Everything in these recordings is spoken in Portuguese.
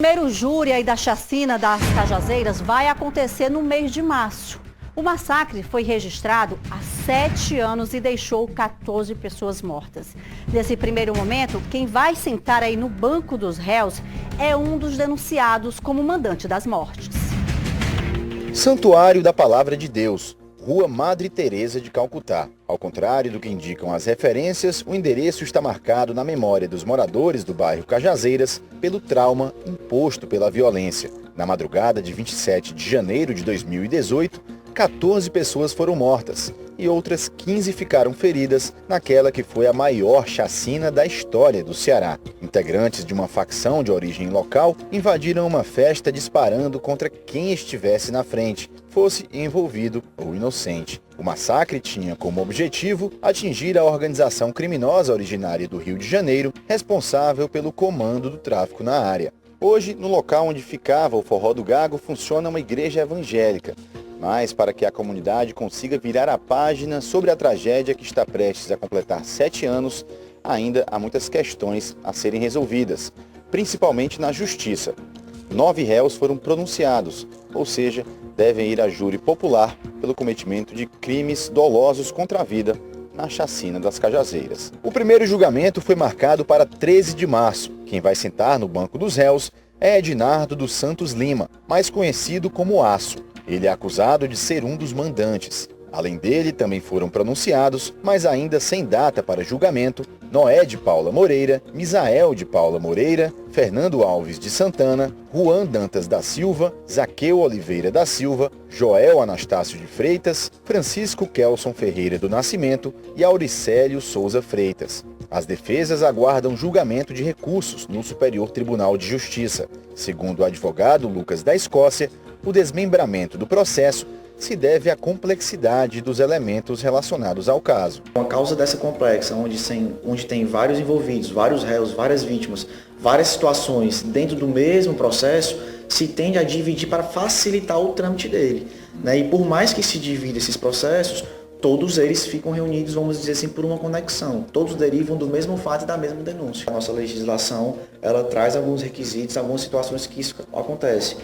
O primeiro júri aí da chacina das Cajazeiras vai acontecer no mês de março. O massacre foi registrado há 7 anos e deixou 14 pessoas mortas. Nesse primeiro momento, quem vai sentar aí no banco dos réus é um dos denunciados como mandante das mortes. Santuário da Palavra de Deus, Rua Madre Teresa de Calcutá. Ao contrário do que indicam as referências, o endereço está marcado na memória dos moradores do bairro Cajazeiras pelo trauma imposto pela violência. Na madrugada de 27 de janeiro de 2018, 14 pessoas foram mortas e outras 15 ficaram feridas naquela que foi a maior chacina da história do Ceará. Integrantes de uma facção de origem local invadiram uma festa disparando contra quem estivesse na frente, fosse envolvido ou inocente. O massacre tinha como objetivo atingir a organização criminosa originária do Rio de Janeiro, responsável pelo comando do tráfico na área. Hoje, no local onde ficava o Forró do Gago, funciona uma igreja evangélica. Mas para que a comunidade consiga virar a página sobre a tragédia que está prestes a completar 7 anos, ainda há muitas questões a serem resolvidas, principalmente na justiça. 9 réus foram pronunciados, ou seja, devem ir a júri popular pelo cometimento de crimes dolosos contra a vida na chacina das Cajazeiras. O primeiro julgamento foi marcado para 13 de março. Quem vai sentar no banco dos réus é Ednardo dos Santos Lima, mais conhecido como Aço. Ele é acusado de ser um dos mandantes. Além dele, também foram pronunciados, mas ainda sem data para julgamento, Noé de Paula Moreira, Misael de Paula Moreira, Fernando Alves de Santana, Juan Dantas da Silva, Zaqueu Oliveira da Silva, Joel Anastácio de Freitas, Francisco Kelson Ferreira do Nascimento e Auricélio Souza Freitas. As defesas aguardam julgamento de recursos no Superior Tribunal de Justiça. Segundo o advogado Lucas da Escócia, o desmembramento do processo se deve à complexidade dos elementos relacionados ao caso. Uma causa dessa complexa, onde tem vários envolvidos, vários réus, várias vítimas, várias situações dentro do mesmo processo, se tende a dividir para facilitar o trâmite dele, né? E por mais que se divida esses processos, todos eles ficam reunidos, vamos dizer assim, por uma conexão. Todos derivam do mesmo fato e da mesma denúncia. A nossa legislação, ela traz alguns requisitos, algumas situações que isso acontece.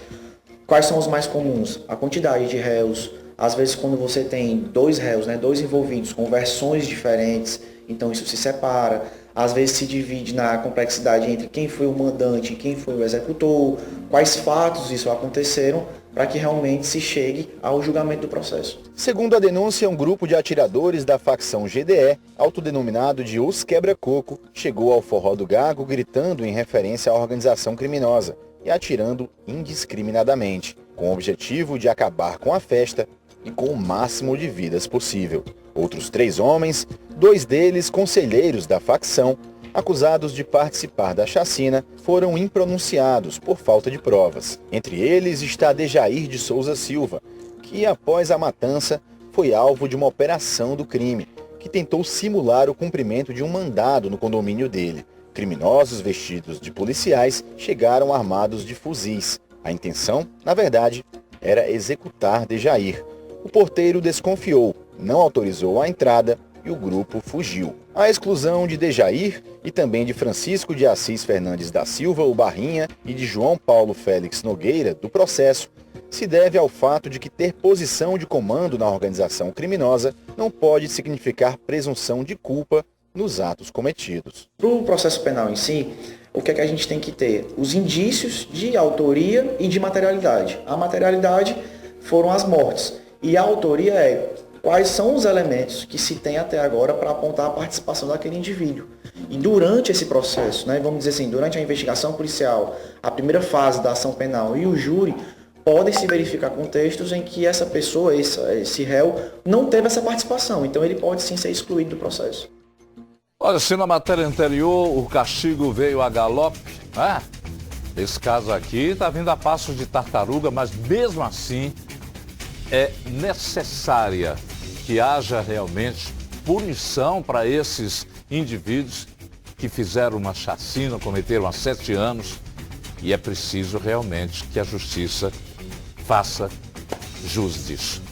Quais são os mais comuns? A quantidade de réus. Às vezes, quando você tem 2 réus, né, 2 envolvidos com versões diferentes, então isso se separa. Às vezes se divide na complexidade entre quem foi o mandante e quem foi o executor, quais fatos isso aconteceram, para que realmente se chegue ao julgamento do processo. Segundo a denúncia, um grupo de atiradores da facção GDE, autodenominado de Os Quebra-Coco, chegou ao Forró do Gago gritando em referência à organização criminosa e atirando indiscriminadamente, com o objetivo de acabar com a festa e com o máximo de vidas possível. Outros 3 homens, 2 deles conselheiros da facção, acusados de participar da chacina, foram impronunciados por falta de provas. Entre eles está Dejair de Souza Silva, que após a matança foi alvo de uma operação do crime, que tentou simular o cumprimento de um mandado no condomínio dele. Criminosos vestidos de policiais chegaram armados de fuzis. A intenção, na verdade, era executar Dejair. O porteiro desconfiou, não autorizou a entrada e o grupo fugiu. A exclusão de Dejair e também de Francisco de Assis Fernandes da Silva, o Barrinha, e de João Paulo Félix Nogueira, do processo, se deve ao fato de que ter posição de comando na organização criminosa não pode significar presunção de culpa nos atos cometidos. Para o processo penal em si, o que é que a gente tem que ter? Os indícios de autoria e de materialidade. A materialidade foram as mortes e a autoria é quais são os elementos que se tem até agora para apontar a participação daquele indivíduo. E durante esse processo, né, vamos dizer assim, durante a investigação policial, a primeira fase da ação penal e o júri, podem se verificar contextos em que essa pessoa, esse réu, não teve essa participação. Então ele pode sim ser excluído do processo. Olha, se na matéria anterior o castigo veio a galope, né? Esse caso aqui está vindo a passos de tartaruga, mas mesmo assim é necessária que haja realmente punição para esses indivíduos que fizeram uma chacina, cometeram há 7 anos, e é preciso realmente que a justiça faça jus disso.